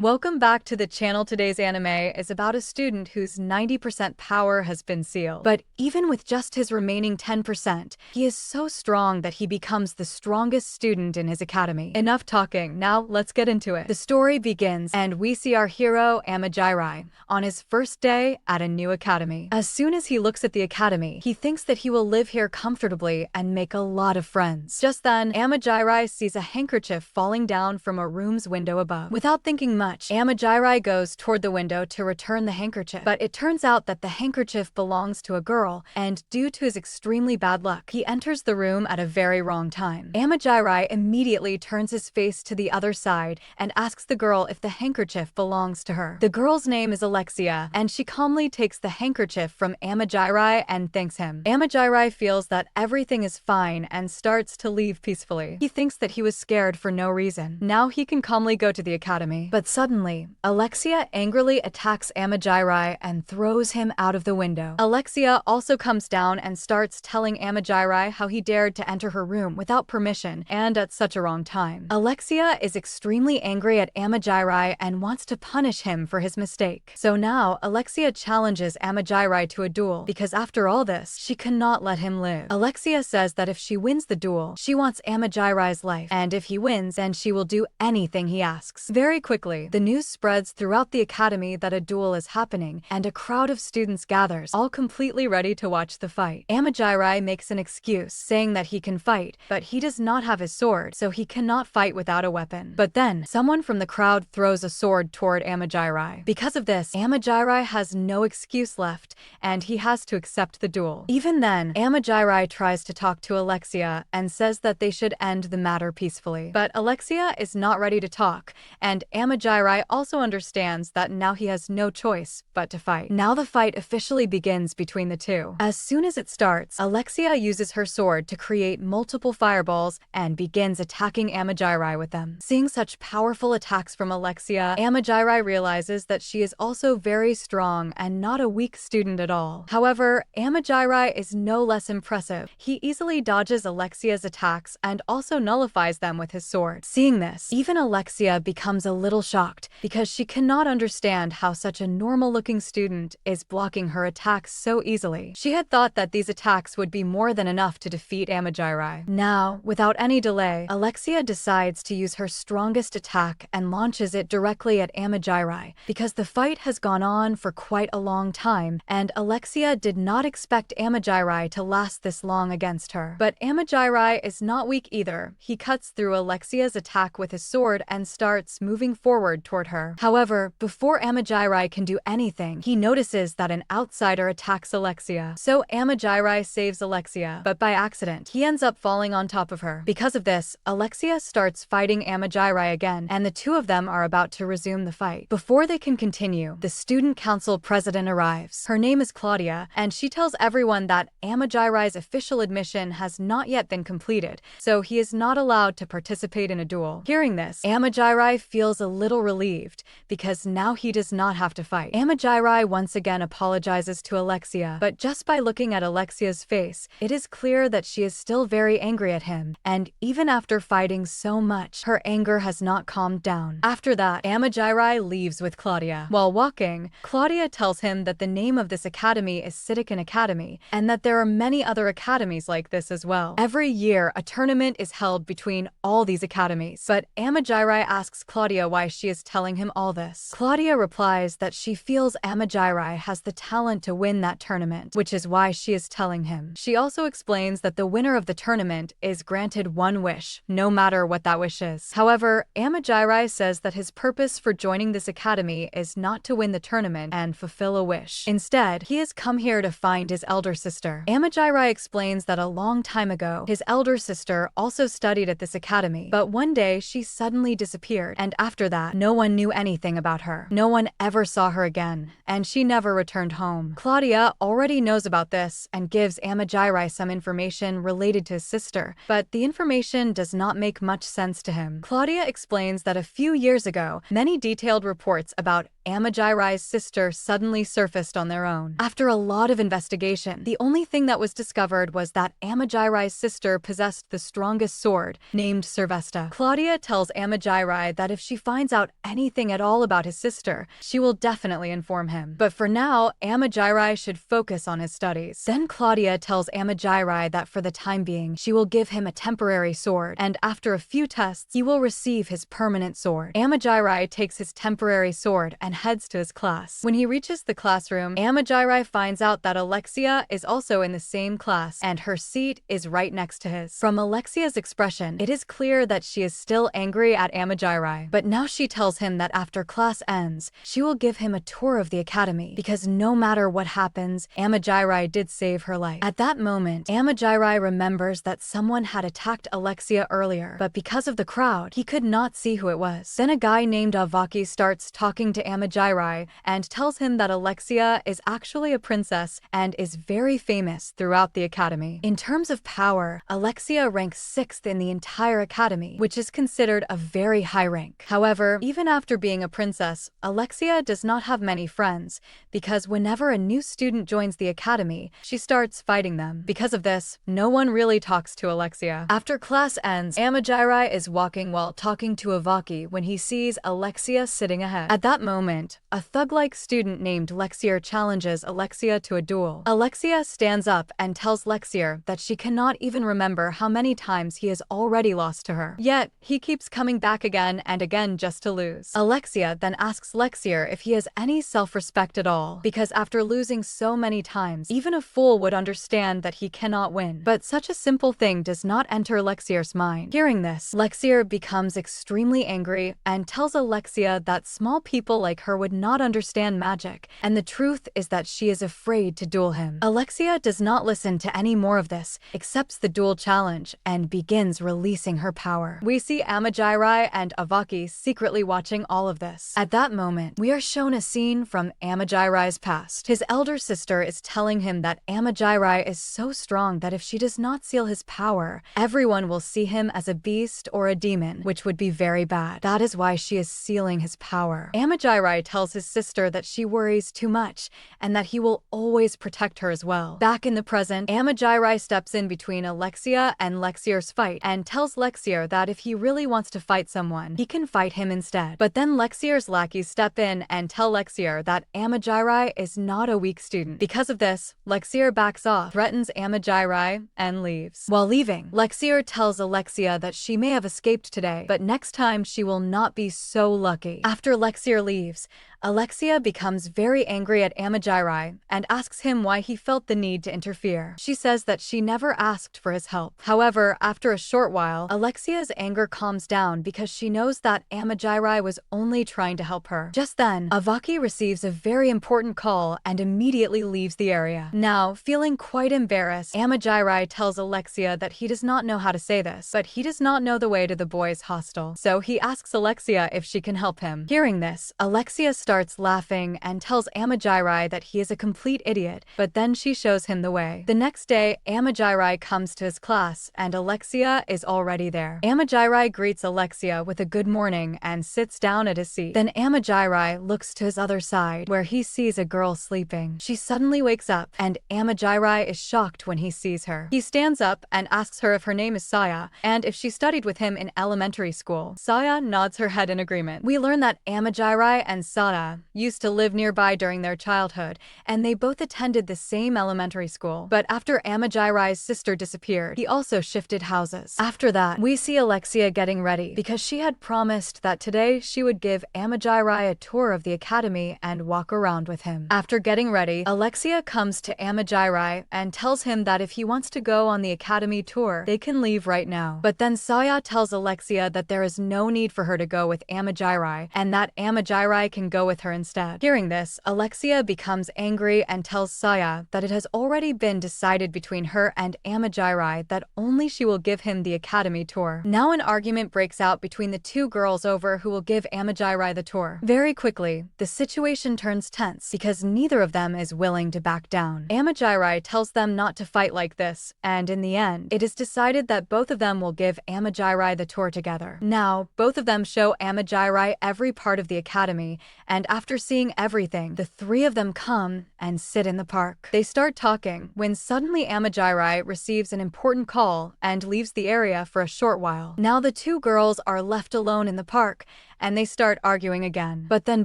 Welcome back to the channel. Today's anime is about a student whose 90% power has been sealed. But even with just his remaining 10%, he is so strong that he becomes the strongest student in his academy. Enough talking, now let's get into it. The story begins, and we see our hero, Amajiri, on his first day at a new academy. As soon as he looks at the academy, he thinks that he will live here comfortably and make a lot of friends. Just then, Amajiri sees a handkerchief falling down from a room's window above. Without thinking much, Amajiri goes toward the window to return the handkerchief, but it turns out that the handkerchief belongs to a girl, and due to his extremely bad luck, he enters the room at a very wrong time. Amajiri immediately turns his face to the other side and asks the girl if the handkerchief belongs to her. The girl's name is Alexia, and she calmly takes the handkerchief from Amajiri and thanks him. Amajiri feels that everything is fine and starts to leave peacefully. He thinks that he was scared for no reason. Now he can calmly go to the academy. But suddenly, Alexia angrily attacks Amajiri and throws him out of the window. Alexia also comes down and starts telling Amajiri how he dared to enter her room without permission and at such a wrong time. Alexia is extremely angry at Amajiri and wants to punish him for his mistake. So now, Alexia challenges Amajiri to a duel because after all this, she cannot let him live. Alexia says that if she wins the duel, she wants Amajiri's life, and if he wins, then she will do anything he asks. Very quickly, the news spreads throughout the academy that a duel is happening, and a crowd of students gathers, all completely ready to watch the fight. Amajiri makes an excuse, saying that he can fight, but he does not have his sword, so he cannot fight without a weapon. But then, someone from the crowd throws a sword toward Amajiri. Because of this, Amajiri has no excuse left, and he has to accept the duel. Even then, Amajiri tries to talk to Alexia and says that they should end the matter peacefully. But Alexia is not ready to talk, and Amajiri also understands that now he has no choice but to fight. Now the fight officially begins between the two. As soon as it starts, Alexia uses her sword to create multiple fireballs and begins attacking Amajiri with them. Seeing such powerful attacks from Alexia, Amajiri realizes that she is also very strong and not a weak student at all. However, Amajiri is no less impressive. He easily dodges Alexia's attacks and also nullifies them with his sword. Seeing this, even Alexia becomes a little shocked because she cannot understand how such a normal-looking student is blocking her attacks so easily. She had thought that these attacks would be more than enough to defeat Amajiri. Now, without any delay, Alexia decides to use her strongest attack and launches it directly at Amajiri because the fight has gone on for quite a long time, and Alexia did not expect Amajiri to last this long against her. But Amajiri is not weak either. He cuts through Alexia's attack with his sword and starts moving forward toward her. However, before Amajiri can do anything, he notices that an outsider attacks Alexia. So Amajiri saves Alexia, but by accident, he ends up falling on top of her. Because of this, Alexia starts fighting Amajiri again, and the two of them are about to resume the fight. Before they can continue, the student council president arrives. Her name is Claudia, and she tells everyone that Amajiri's official admission has not yet been completed, so he is not allowed to participate in a duel. Hearing this, Amajiri feels a little relieved because now he does not have to fight. Amajiri once again apologizes to Alexia, but just by looking at Alexia's face, it is clear that she is still very angry at him, and even after fighting so much, her anger has not calmed down. After that, Amajiri leaves with Claudia. While walking, Claudia tells him that the name of this academy is Citizen Academy, and that there are many other academies like this as well. Every year, a tournament is held between all these academies, but Amajiri asks Claudia why she is telling him all this. Claudia replies that she feels Amajiri has the talent to win that tournament, which is why she is telling him. She also explains that the winner of the tournament is granted one wish, no matter what that wish is. However, Amajiri says that his purpose for joining this academy is not to win the tournament and fulfill a wish. Instead, he has come here to find his elder sister. Amajiri explains that a long time ago, his elder sister also studied at this academy, but one day she suddenly disappeared, and after that, no one knew anything about her. No one ever saw her again, and she never returned home. Claudia already knows about this and gives Amajiri some information related to his sister, but the information does not make much sense to him. Claudia explains that a few years ago, many detailed reports about Amajirai's sister suddenly surfaced on their own. After a lot of investigation, the only thing that was discovered was that Amajirai's sister possessed the strongest sword, named Servesta. Claudia tells Amajirai that if she finds out anything at all about his sister, she will definitely inform him. But for now, Amajirai should focus on his studies. Then Claudia tells Amajirai that for the time being, she will give him a temporary sword, and after a few tests, he will receive his permanent sword. Amajirai takes his temporary sword and heads to his class. When he reaches the classroom, Amajirai finds out that Alexia is also in the same class, and her seat is right next to his. From Alexia's expression, it is clear that she is still angry at Amajirai, but now she tells him that after class ends, she will give him a tour of the academy, because no matter what happens, Amajirai did save her life. At that moment, Amajirai remembers that someone had attacked Alexia earlier, but because of the crowd, he could not see who it was. Then a guy named Avaki starts talking to Amajirai and tells him that Alexia is actually a princess and is very famous throughout the academy. In terms of power, Alexia ranks 6th in the entire academy, which is considered a very high rank. However, even after being a princess, Alexia does not have many friends, because whenever a new student joins the academy, she starts fighting them. Because of this, no one really talks to Alexia. After class ends, Amajirai is walking while talking to Avaki when he sees Alexia sitting ahead. At that moment, a thug-like student named Lexier challenges Alexia to a duel. Alexia stands up and tells Lexier that she cannot even remember how many times he has already lost to her. Yet, he keeps coming back again and again just to lose. Alexia then asks Lexier if he has any self-respect at all, because after losing so many times, even a fool would understand that he cannot win. But such a simple thing does not enter Lexier's mind. Hearing this, Lexier becomes extremely angry and tells Alexia that small people like her would not understand magic, and the truth is that she is afraid to duel him. Alexia does not listen to any more of this, accepts the duel challenge, and begins releasing her power. We see Amajirai and Avaki secretly watching all of this. At that moment, we are shown a scene from Amajirai's past. His elder sister is telling him that Amajirai is so strong that if she does not seal his power, everyone will see him as a beast or a demon, which would be very bad. That is why she is sealing his power. Amajirai tells his sister that she worries too much, and that he will always protect her as well. Back in the present, Amajirai steps in between Alexia and Lexier's fight, and tells Lexier that if he really wants to fight someone, he can fight him instead. But then Lexier's lackeys step in and tell Lexier that Amajirai is not a weak student. Because of this, Lexier backs off, threatens Amajirai, and leaves. While leaving, Lexier tells Alexia that she may have escaped today, but next time she will not be so lucky. After Lexier leaves, Alexia becomes very angry at Amajirai and asks him why he felt the need to interfere. She says that she never asked for his help. However, after a short while, Alexia's anger calms down because she knows that Amajirai was only trying to help her. Just then, Avaki receives a very important call and immediately leaves the area. Now, feeling quite embarrassed, Amajirai tells Alexia that he does not know how to say this, but he does not know the way to the boys' hostel. So he asks Alexia if she can help him. Hearing this, Alexia starts laughing and tells Amajirai that he is a complete idiot, but then she shows him the way. The next day, Amajirai comes to his class and Alexia is already there. Amajirai greets Alexia with a good morning and sits down at his seat. Then Amajirai looks to his other side where he sees a girl sleeping. She suddenly wakes up and Amajirai is shocked when he sees her. He stands up and asks her if her name is Saya and if she studied with him in elementary school. Saya nods her head in agreement. We learn that Amajirai and Sada used to live nearby during their childhood, and they both attended the same elementary school. But after Amajirai's sister disappeared, he also shifted houses. After that, we see Alexia getting ready because she had promised that today she would give Amajirai a tour of the academy and walk around with him. After getting ready, Alexia comes to Amajirai and tells him that if he wants to go on the academy tour, they can leave right now. But then Saya tells Alexia that there is no need for her to go with Amajirai and that Amajirai can go with her instead. Hearing this, Alexia becomes angry and tells Saya that it has already been decided between her and Amajirai that only she will give him the academy tour. Now an argument breaks out between the two girls over who will give Amajirai the tour. Very quickly, the situation turns tense because neither of them is willing to back down. Amajirai tells them not to fight like this, and in the end, it is decided that both of them will give Amajirai the tour together. Now, both of them show Amajirai every part of the academy, and after seeing everything, the three of them come and sit in the park. They start talking when suddenly Amajiri receives an important call and leaves the area for a short while. Now the two girls are left alone in the park, and they start arguing again. But then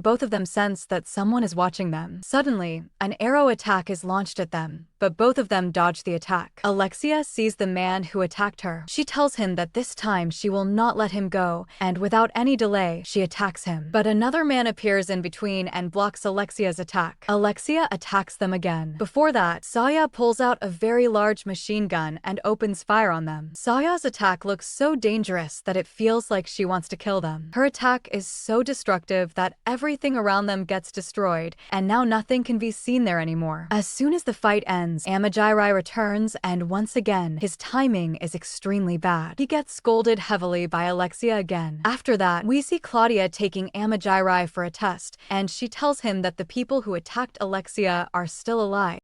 both of them sense that someone is watching them. Suddenly, an arrow attack is launched at them, but both of them dodge the attack. Alexia sees the man who attacked her. She tells him that this time she will not let him go, and without any delay, she attacks him. But another man appears in between and blocks Alexia's attack. Alexia attacks them again. Before that, Saya pulls out a very large machine gun and opens fire on them. Saya's attack looks so dangerous that it feels like she wants to kill them. Her attack is so destructive that everything around them gets destroyed, and now nothing can be seen there anymore. As soon as the fight ends, Amajiri returns, and once again, his timing is extremely bad. He gets scolded heavily by Alexia again. After that, we see Claudia taking Amajiri for a test, and she tells him that the people who attacked Alexia are still alive.